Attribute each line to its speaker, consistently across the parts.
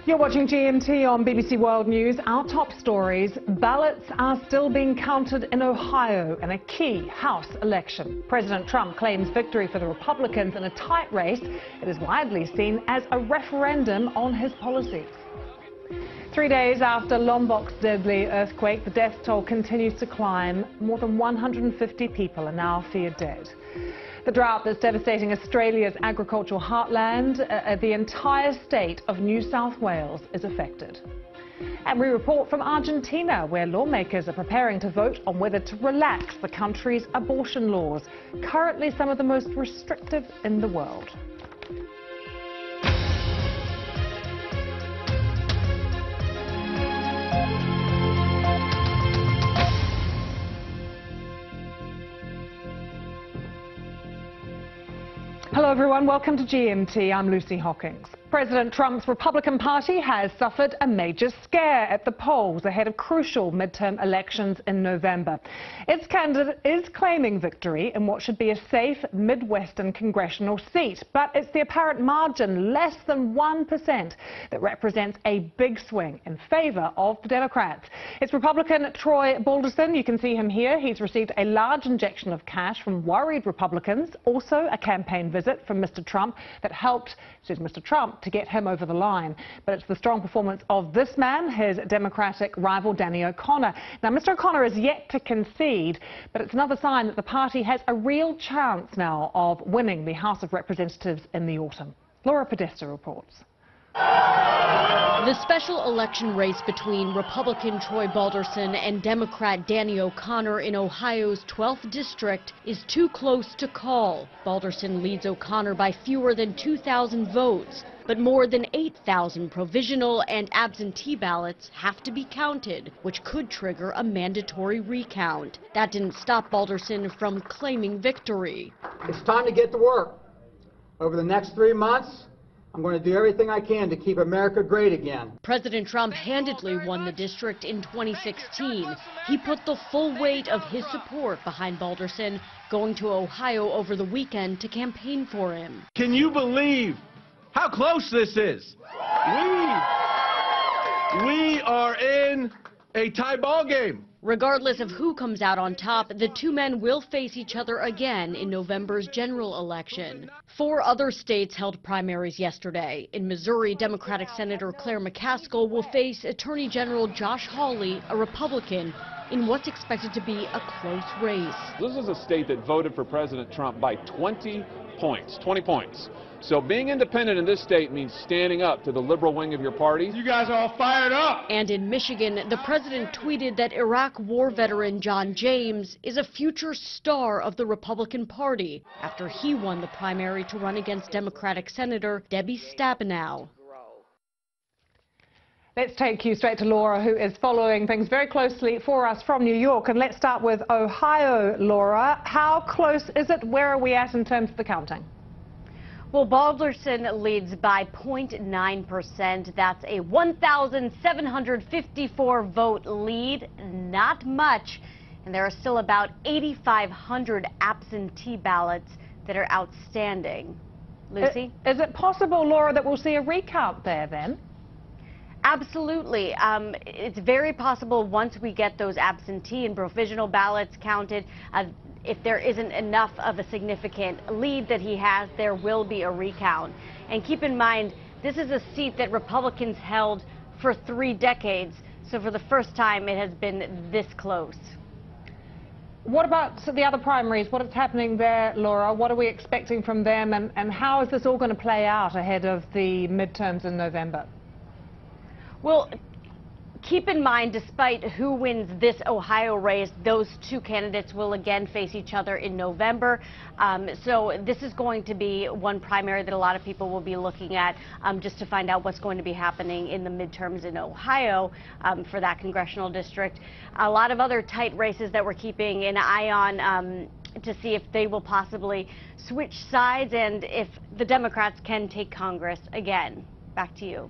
Speaker 1: You're watching GMT on BBC World News. Our top stories: ballots are still being counted in Ohio in a key House election. President Trump claims victory for the Republicans in a tight race. It is widely seen as a referendum on his policies. 3 days after Lombok's deadly earthquake, the death toll continues to climb. More than 150 people are now feared dead. The drought that's devastating Australia's agricultural heartland, the entire state of New South Wales is affected. And we report from Argentina, where lawmakers are preparing to vote on whether to relax the country's abortion laws, currently some of the most restrictive in the world. Hello everyone, welcome to GMT. I'm Lucy Hockings. President Trump's Republican Party has suffered a major scare at the polls ahead of crucial midterm elections in November. Its candidate is claiming victory in what should be a safe Midwestern congressional seat, but it's the apparent margin, less than 1%, that represents a big swing in favor of the Democrats. It's Republican Troy Balderson. You can see him here. He's received a large injection of cash from worried Republicans, also a campaign visit from Mr. Trump that helped, says Mr. Trump, to get him over the line. But it's the strong performance of this man, his Democratic rival Danny O'Connor. Now, Mr. O'Connor is yet to concede, but it's another sign that the party has a real chance now of winning the House of Representatives in the autumn. Laura Podesta reports.
Speaker 2: The special election race between Republican Troy Balderson and Democrat Danny O'Connor in Ohio's 12th district is too close to call. Balderson leads O'Connor by fewer than 2,000 votes, but more than 8,000 provisional and absentee ballots have to be counted, which could trigger a mandatory recount. That didn't stop Balderson from claiming victory.
Speaker 3: It's time to get to work. Over the next 3 months, I'm going to do everything I can to keep America great again.
Speaker 2: President Trump handedly won the district in 2016. He put the full weight of his support behind Balderson, going to Ohio over the weekend to campaign for him.
Speaker 4: Can you believe how close this is? We are in a tie ball game.
Speaker 2: Regardless of who comes out on top, the two men will face each other again in November's general election. 4 other states held primaries yesterday. In Missouri, Democratic Senator Claire McCaskill will face Attorney General Josh Hawley, a Republican, in what's expected to be a close race.
Speaker 5: This is a state that voted for President Trump by 20 points. So being independent in this state means standing up to the liberal wing of your party.
Speaker 4: You guys are all fired up.
Speaker 2: And in Michigan, the president tweeted that Iraq war veteran John James is a future star of the Republican Party after he won the primary to run against Democratic Senator Debbie Stabenow.
Speaker 1: Let's take you straight to Laura, who is following things very closely for us from New York. And let's start with Ohio, Laura. How close is it? Where are we at in terms of the counting?
Speaker 6: Well, Balderson leads by 0.9%. That's a 1,754 vote lead. Not much. And there are still about 8,500 absentee ballots that are outstanding. Lucy?
Speaker 1: Is it possible, Laura, that we'll see a recount there then?
Speaker 6: Absolutely. It's very possible once we get those absentee and provisional ballots counted, if there isn't enough of a significant lead that he has, there will be a recount. And keep in mind, this is a seat that Republicans held for 3 decades. So for the first time, it has been this close.
Speaker 1: What about the other primaries? What is happening there, Laura? What are we expecting from them? And how is this all going to play out ahead of the midterms in November?
Speaker 6: Well, keep in mind, despite who wins this Ohio race, those 2 candidates will again face each other in November. So this is going to be one primary that a lot of people will be looking at just to find out what's going to be happening in the midterms in Ohio for that congressional district. A lot of other tight races that we're keeping an eye on to see if they will possibly switch sides and if the Democrats can take Congress again. Back to you.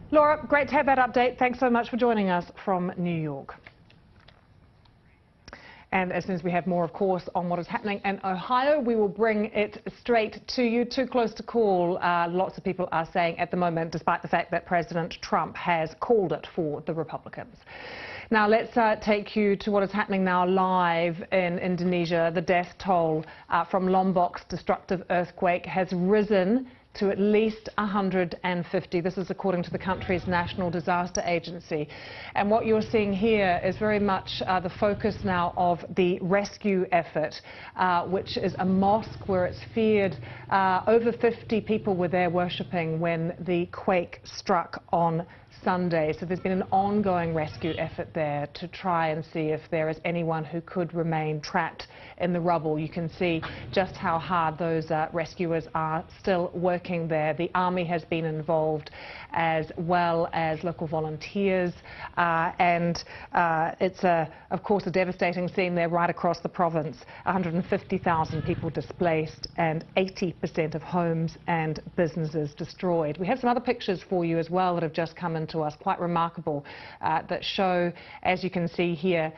Speaker 1: Laura, great to have that update. Thanks so much for joining us from New York. And as soon as we have more, of course, on what is happening in Ohio, we will bring it straight to you. Too close to call, lots of people are saying at the moment, despite the fact that President Trump has called it for the Republicans. Now let's take you to what is happening now live in Indonesia. The death toll from Lombok's destructive earthquake has risen to at least 150. This is according to the country's National Disaster Agency. And what you're seeing here is very much the focus now of the rescue effort, which is a mosque where it's feared over 50 people were there worshipping when the quake struck on Sunday. So there's been an ongoing rescue effort there to try and see if there is anyone who could remain trapped in the rubble. You can see just how hard those rescuers are still working there. The army has been involved as well as local volunteers, and it's of course a devastating scene there right across the province. 150,000 people displaced and 80% of homes and businesses destroyed. We have some other pictures for you as well that have just come into us, quite remarkable, that show, as you can see here,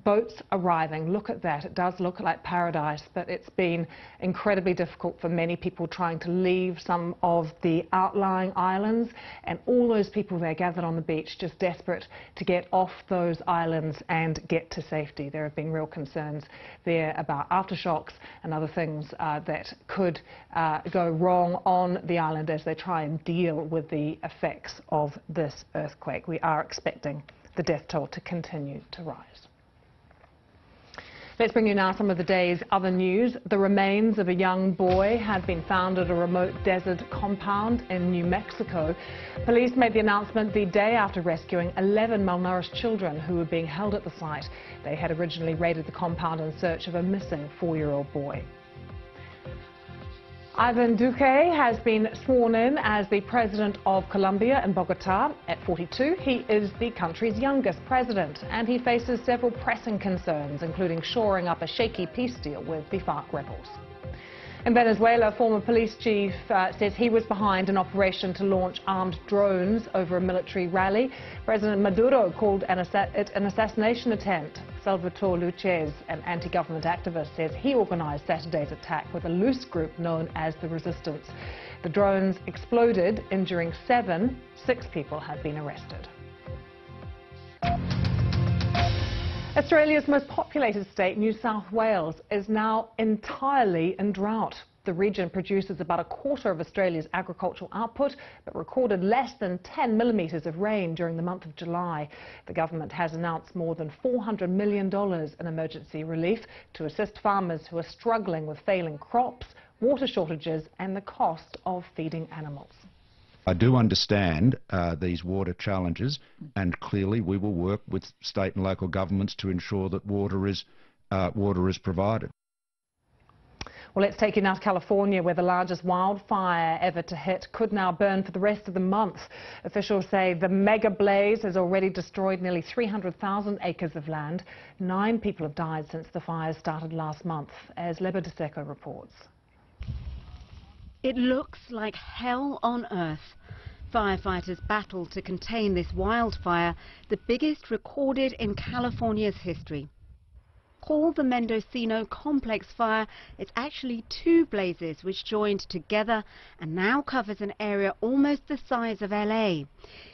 Speaker 1: boats arriving. Look at that. It does look like paradise, but it's been incredibly difficult for many people trying to leave some of the outlying islands, and all those people there gathered on the beach just desperate to get off those islands and get to safety. There have been real concerns there about aftershocks and other things that could go wrong on the island as they try and deal with the effects of this earthquake. We are expecting the death toll to continue to rise. Let's bring you now some of the day's other news. The remains of a young boy had been found at a remote desert compound in New Mexico. Police made the announcement the day after rescuing 11 malnourished children who were being held at the site. They had originally raided the compound in search of a missing 4-year-old boy. Ivan Duque has been sworn in as the president of Colombia in Bogota. At 42, he is the country's youngest president, and he faces several pressing concerns, including shoring up a shaky peace deal with the FARC rebels. In Venezuela, former police chief says he was behind an operation to launch armed drones over a military rally. President Maduro called it an assassination attempt. Salvatore Lucchese, an anti-government activist, says he organized Saturday's attack with a loose group known as the Resistance. The drones exploded, injuring 7. 6 people have been arrested. Australia's most populated state, New South Wales, is now entirely in drought. The region produces about a quarter of Australia's agricultural output, but recorded less than 10 millimetres of rain during the month of July. The government has announced more than $400 million in emergency relief to assist farmers who are struggling with failing crops, water shortages and the cost of feeding animals.
Speaker 7: I do understand these water challenges, and clearly we will work with state and local governments to ensure that water is provided.
Speaker 1: Well, let's take you now to California, where the largest wildfire ever to hit could now burn for the rest of the month. Officials say the mega blaze has already destroyed nearly 300,000 acres of land. 9 people have died since the fires started last month, as Leba DeSecco reports.
Speaker 8: It looks like hell on earth. Firefighters battled to contain this wildfire, the biggest recorded in California's history. Called the Mendocino Complex Fire, it's actually 2 blazes which joined together and now covers an area almost the size of LA.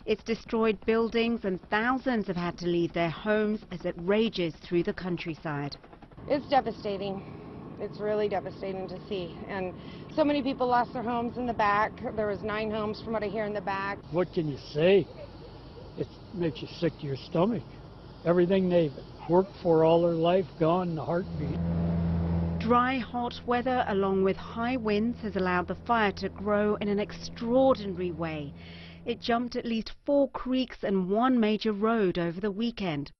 Speaker 8: It's destroyed buildings and thousands have had to leave their homes as it rages through the countryside.
Speaker 9: It's devastating. It's really devastating to see, and so many people lost their homes in the back. There was 9 homes from what I hear in the back.
Speaker 10: What can you say? It makes you sick to your stomach. Everything they've worked for all their life gone in a heartbeat.
Speaker 8: Dry, hot weather along with high winds has allowed the fire to grow in an extraordinary way. It jumped at least 4 creeks and 1 major road over the weekend.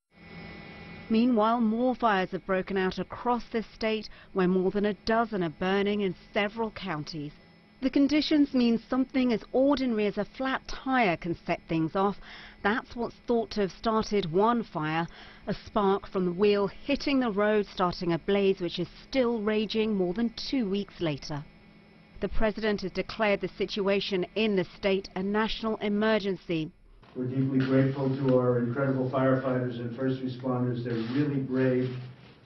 Speaker 8: Meanwhile, more fires have broken out across the state, where more than a dozen are burning in several counties. The conditions mean something as ordinary as a flat tire can set things off. That's what's thought to have started one fire. A spark from the wheel hitting the road, starting a blaze which is still raging more than 2 weeks later. The president has declared the situation in the state a national emergency.
Speaker 11: We're deeply grateful to our incredible firefighters and first responders. They're really brave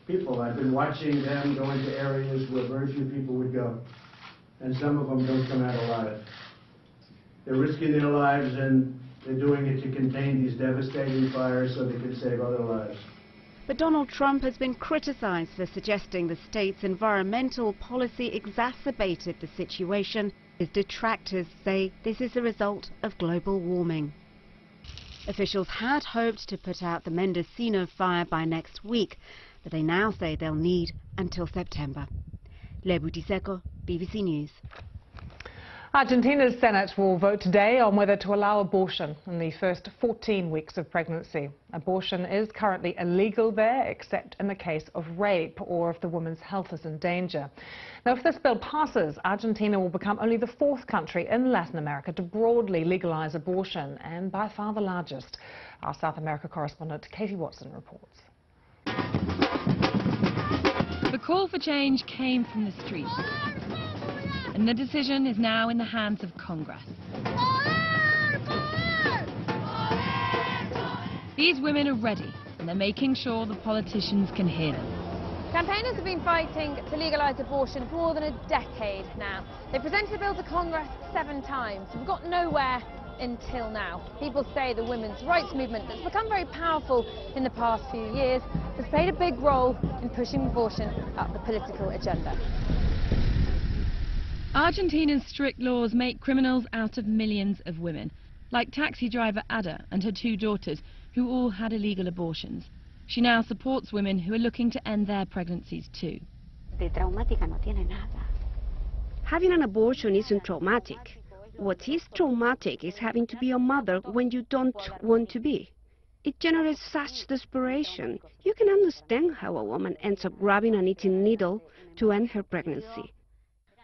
Speaker 11: people. I've been watching them go into areas where very few people would go, and some of them don't come out alive. They're risking their lives, and they're doing it to contain these devastating fires so they can save other lives.
Speaker 8: But Donald Trump has been criticized for suggesting the state's environmental policy exacerbated the situation. His detractors say this is a result of global warming. Officials had hoped to put out the Mendocino fire by next week, but they now say they'll need until September. Le Butiseco, BBC News.
Speaker 1: Argentina's Senate will vote today on whether to allow abortion in the first 14 weeks of pregnancy. Abortion is currently illegal there, except in the case of rape or if the woman's health is in danger. Now, if this bill passes, Argentina will become only the 4th country in Latin America to broadly legalize abortion, and by far the largest. Our South America correspondent Katie Watson reports.
Speaker 12: The call for change came from the streets, and the decision is now in the hands of Congress. These women are ready, and they're making sure the politicians can hear them.
Speaker 13: Campaigners have been fighting to legalise abortion for more than a decade now. They presented the bill to Congress 7 times. We've got nowhere until now. People say the women's rights movement that's become very powerful in the past few years has played a big role in pushing abortion up the political agenda.
Speaker 12: Argentina's strict laws make criminals out of millions of women, like taxi driver Ada and her 2 daughters, who all had illegal abortions. She now supports women who are looking to end their pregnancies too.
Speaker 14: Having an abortion isn't traumatic. What is traumatic is having to be a mother when you don't want to be. It generates such desperation. You can understand how a woman ends up grabbing a knitting needle to end her pregnancy.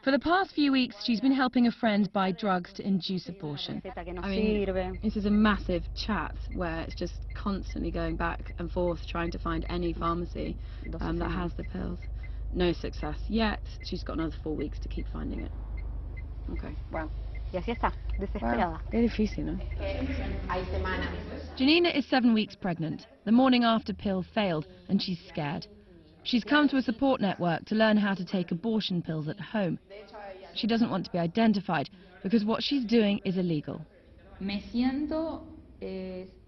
Speaker 12: For the past few weeks, she's been helping a friend buy drugs to induce abortion.
Speaker 15: I mean, this is a massive chat where it's just constantly going back and forth trying to find any pharmacy that has the pills. No success yet. She's got another 4 weeks to keep finding it. Okay. Wow. Wow. Qué difícil, ¿no?
Speaker 12: Janina is 7 weeks pregnant. The morning after pill failed and she's scared. She's come to a support network to learn how to take abortion pills at home. She doesn't want to be identified because what she's doing is illegal.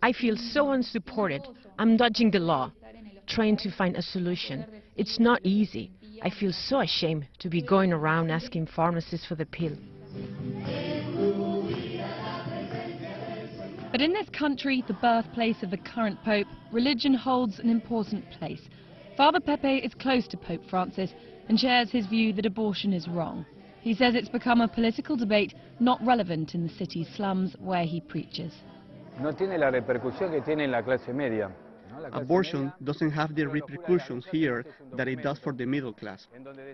Speaker 16: I feel so unsupported. I'm dodging the law, trying to find a solution. It's not easy. I feel so ashamed to be going around asking pharmacists for the pill.
Speaker 12: But in this country, the birthplace of the current Pope, religion holds an important place. Father Pepe is close to Pope Francis and shares his view that abortion is wrong. He says it's become a political debate not relevant in the city's slums where he preaches.
Speaker 17: Abortion doesn't have the repercussions here that it does for the middle class.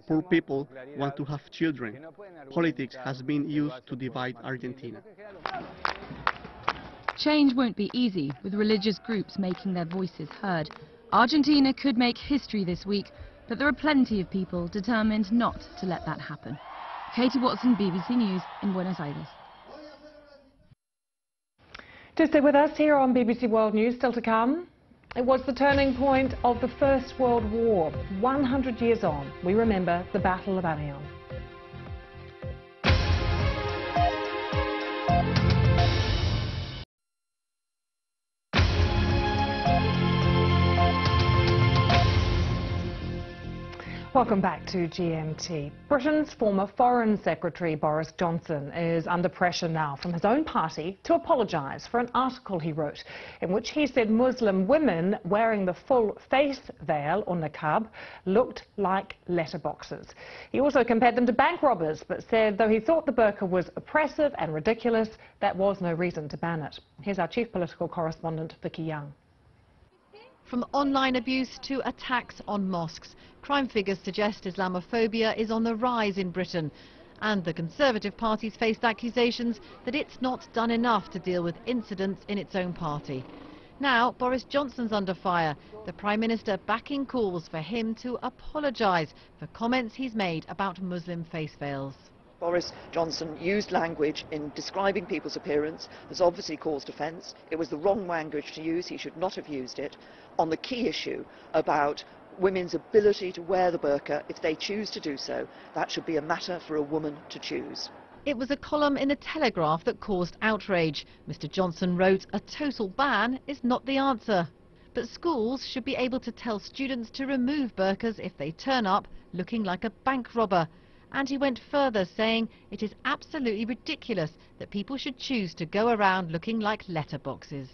Speaker 17: Poor people want to have children. Politics has been used to divide Argentina.
Speaker 12: Change won't be easy, with religious groups making their voices heard. Argentina could make history this week, but there are plenty of people determined not to let that happen. Katie Watson, BBC News in Buenos Aires.
Speaker 1: To stay with us here on BBC World News, still to come. It was the turning point of the First World War. 100 years on, we remember the Battle of Amiens. Welcome back to GMT. Britain's former Foreign Secretary Boris Johnson is under pressure now from his own party to apologise for an article he wrote in which he said Muslim women wearing the full face veil or niqab looked like letterboxes. He also compared them to bank robbers but said though he thought the burqa was oppressive and ridiculous, that was no reason to ban it. Here's our chief political correspondent Vicky Young.
Speaker 18: From online abuse to attacks on mosques, crime figures suggest Islamophobia is on the rise in Britain. And the Conservative Party's faced accusations that it's not done enough to deal with incidents in its own party. Now, Boris Johnson's under fire, the Prime Minister backing calls for him to apologise for comments he's made about Muslim face veils.
Speaker 19: Boris Johnson used language in describing people's appearance that's obviously caused offence. It was the wrong language to use. He should not have used it on the key issue about women's ability to wear the burqa if they choose to do so. That should be a matter for a woman to choose.
Speaker 18: It was a column in the Telegraph that caused outrage. Mr Johnson wrote, "A total ban is not the answer." But schools should be able to tell students to remove burqas if they turn up looking like a bank robber. And he went further, saying it is absolutely ridiculous that people should choose to go around looking like letterboxes.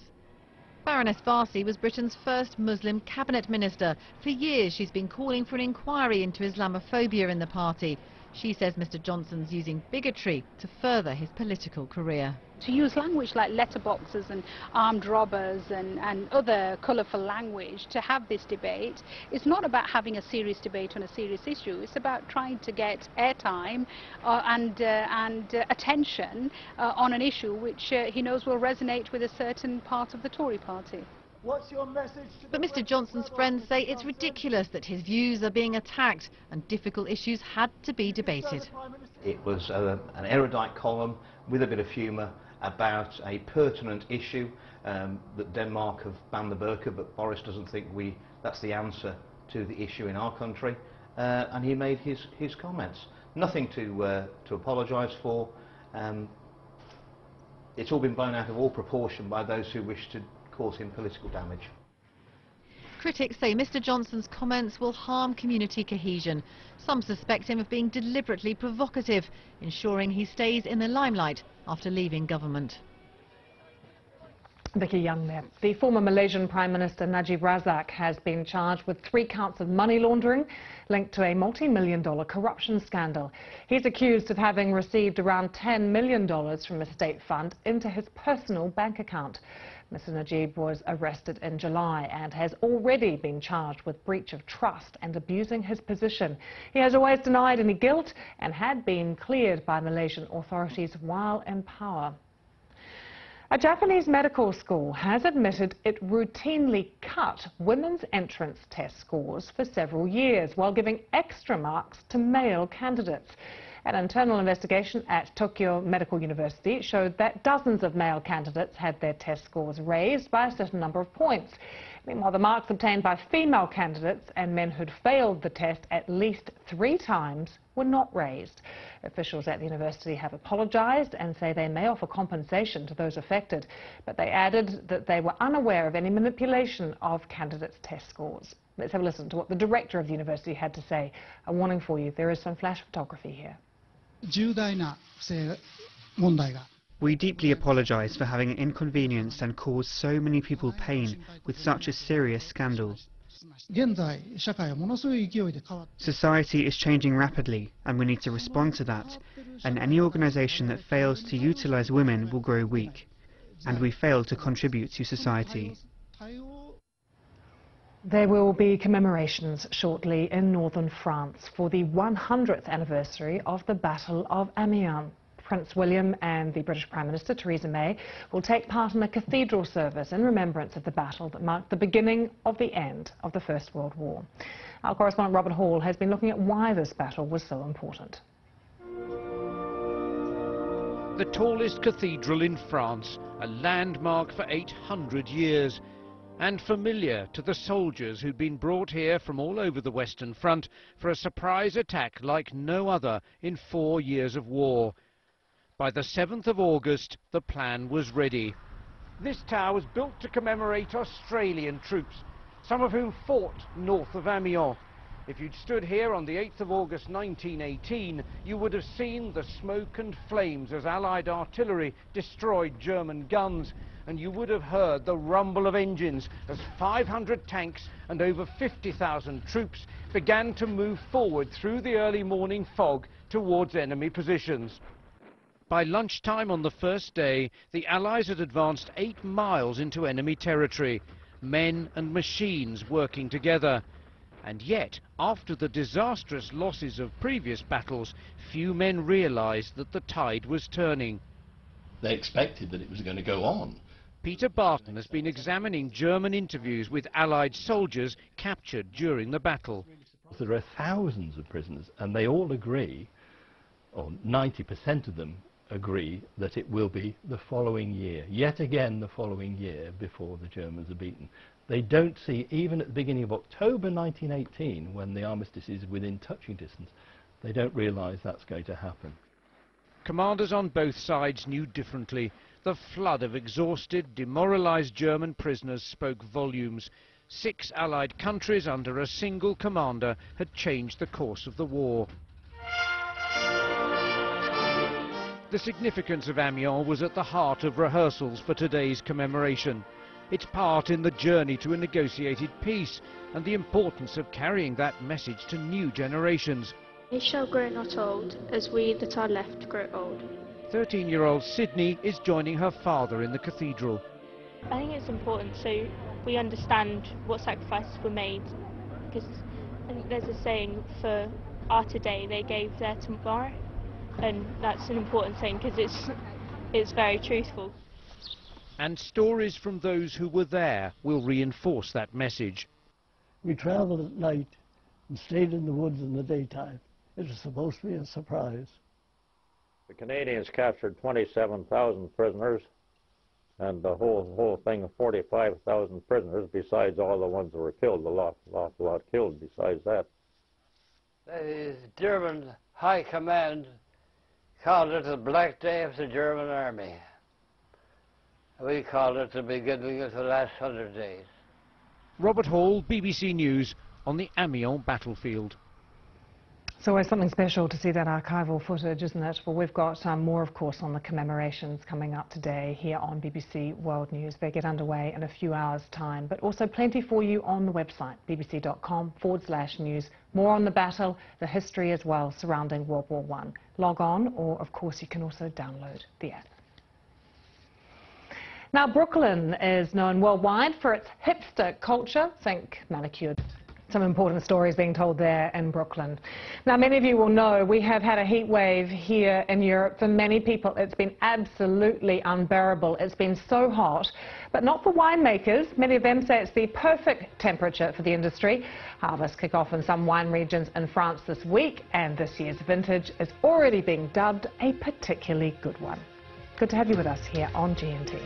Speaker 18: Baroness Farsi was Britain's first Muslim cabinet minister. For years she's been calling for an inquiry into Islamophobia in the party. She says Mr Johnson's using bigotry to further his political career.
Speaker 20: To use language like letterboxes and armed robbers and other colourful language to have this debate, it's not about having a serious debate on a serious issue. It's about trying to get airtime and attention on an issue which he knows will resonate with a certain part of the Tory party.
Speaker 18: What's your message to But Mr Johnson's friends say it's ridiculous that his views are being attacked and difficult issues had to be debated.
Speaker 21: It was an erudite column with a bit of humour about a pertinent issue, that Denmark have banned the burqa, but Boris doesn't think that's the answer to the issue in our country, and he made his comments. Nothing to apologise for. It's all been blown out of all proportion by those who wish to cause him political damage.
Speaker 18: Critics say Mr Johnson's comments will harm community cohesion. Some suspect him of being deliberately provocative, ensuring he stays in the limelight after leaving government.
Speaker 1: Vicky Young there. The former Malaysian Prime Minister Najib Razak has been charged with 3 counts of money laundering linked to a multi-million-dollar corruption scandal. He's accused of having received around $10 million from a state fund into his personal bank account. Mr Najib was arrested in July and has already been charged with breach of trust and abusing his position. He has always denied any guilt and had been cleared by Malaysian authorities while in power. A Japanese medical school has admitted it routinely cut women's entrance test scores for several years while giving extra marks to male candidates. An internal investigation at Tokyo Medical University showed that dozens of male candidates had their test scores raised by a certain number of points. Meanwhile, the marks obtained by female candidates and men who'd failed the test at least 3 times were not raised. Officials at the university have apologized and say they may offer compensation to those affected, but they added that they were unaware of any manipulation of candidates' test scores. Let's have a listen to what the director of the university had to say. A warning for you, there is some flash photography here.
Speaker 22: We deeply apologize for having inconvenienced and caused so many people pain with such a serious scandal. Society is changing rapidly and we need to respond to that, and any organization that fails to utilize women will grow weak, and we fail to contribute to society.
Speaker 1: There will be commemorations shortly in northern France for the 100th anniversary of the Battle of Amiens. Prince William and the British Prime Minister Theresa May will take part in a cathedral service in remembrance of the battle that marked the beginning of the end of the First World War. Our correspondent Robert Hall has been looking at why this battle was so important.
Speaker 23: The tallest cathedral in France, a landmark for 800 years, and familiar to the soldiers who'd been brought here from all over the Western Front for a surprise attack like no other in 4 years of war. By the 7th of August, the plan was ready. This tower was built to commemorate Australian troops, some of whom fought north of Amiens. If you'd stood here on the 8th of August 1918, you would have seen the smoke and flames as Allied artillery destroyed German guns, and you would have heard the rumble of engines as 500 tanks and over 50,000 troops began to move forward through the early morning fog towards enemy positions. By lunchtime on the first day, the Allies had advanced 8 miles into enemy territory, men and machines working together. And yet, after the disastrous losses of previous battles, few men realized that the tide was turning.
Speaker 24: They expected that it was going to go on.
Speaker 23: Peter Barton has been examining German interviews with Allied soldiers captured during the battle.
Speaker 24: There are thousands of prisoners, and they all agree, or 90% of them agree, that it will be the following year, yet again the following year, before the Germans are beaten. They don't see, even at the beginning of October 1918, when the armistice is within touching distance, they don't realise that's going to happen.
Speaker 23: Commanders on both sides knew differently. The flood of exhausted, demoralised German prisoners spoke volumes. 6 Allied countries under a single commander had changed the course of the war. The significance of Amiens was at the heart of rehearsals for today's commemoration. Its part in the journey to a negotiated peace and the importance of carrying that message to new generations.
Speaker 2: We shall grow not old, as we that are left grow old.
Speaker 23: 13-year-old Sydney is joining her father in the cathedral.
Speaker 2: I think it's important so we understand what sacrifices were made, because I think there's a saying, for our today they gave their tomorrow, and that's an important thing because it's very truthful.
Speaker 23: And stories from those who were there will reinforce that message.
Speaker 3: We travelled at night and stayed in the woods in the daytime. It was supposed to be a surprise.
Speaker 4: The Canadians captured 27,000 prisoners, and the whole thing of 45,000 prisoners, besides all the ones that were killed, a lot killed besides that.
Speaker 5: The German High Command called it the Black Day of the German Army. We called it the beginning of the last 100 days.
Speaker 23: Robert Hall, BBC News, on the Amiens battlefield.
Speaker 1: It's always something special to see that archival footage, isn't it? Well, we've got more, of course, on the commemorations coming up today here on BBC World News. They get underway in a few hours' time, but also plenty for you on the website, bbc.com/news. More on the battle, the history as well surrounding World War I. Log on, or, of course, you can also download the app. Now, Brooklyn is known worldwide for its hipster culture. Think manicured. Some important stories being told there in Brooklyn. Now, many of you will know we have had a heat wave here in Europe. For many people, it's been absolutely unbearable. It's been so hot, but not for winemakers. Many of them say it's the perfect temperature for the industry. Harvests kick off in some wine regions in France this week, and this year's vintage is already being dubbed a particularly good one. Good to have you with us here on GMT.